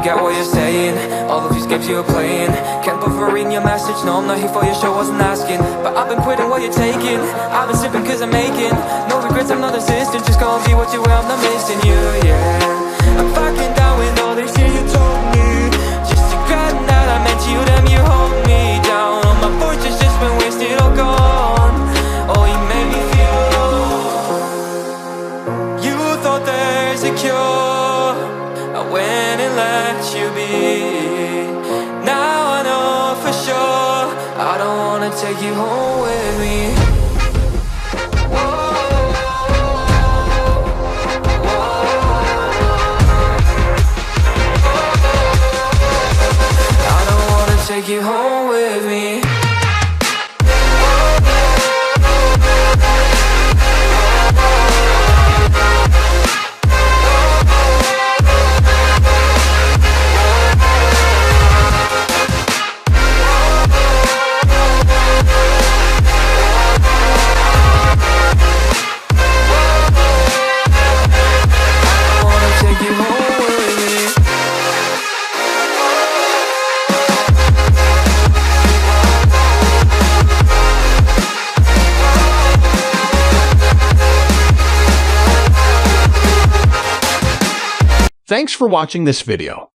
get what you're saying. All of these games you're playing. Can't bother reading your message. No, I'm not here for your show, wasn't asking. But I've been quitting what you're taking. I've been sipping cause I'm making no regrets, I'm not assistant. Just go and be what you were, I'm not missing you, yeah. I'm fucking down with all this shit you told me. Just regret that I meant you, damn you hold me down. All my fortune's just been wasted, all gone. Oh, you made me feel low. You thought there's a cure, I went and let you be. Now I know for sure I don't wanna take you home with me. I don't wanna take you home with me. Thanks for watching this video.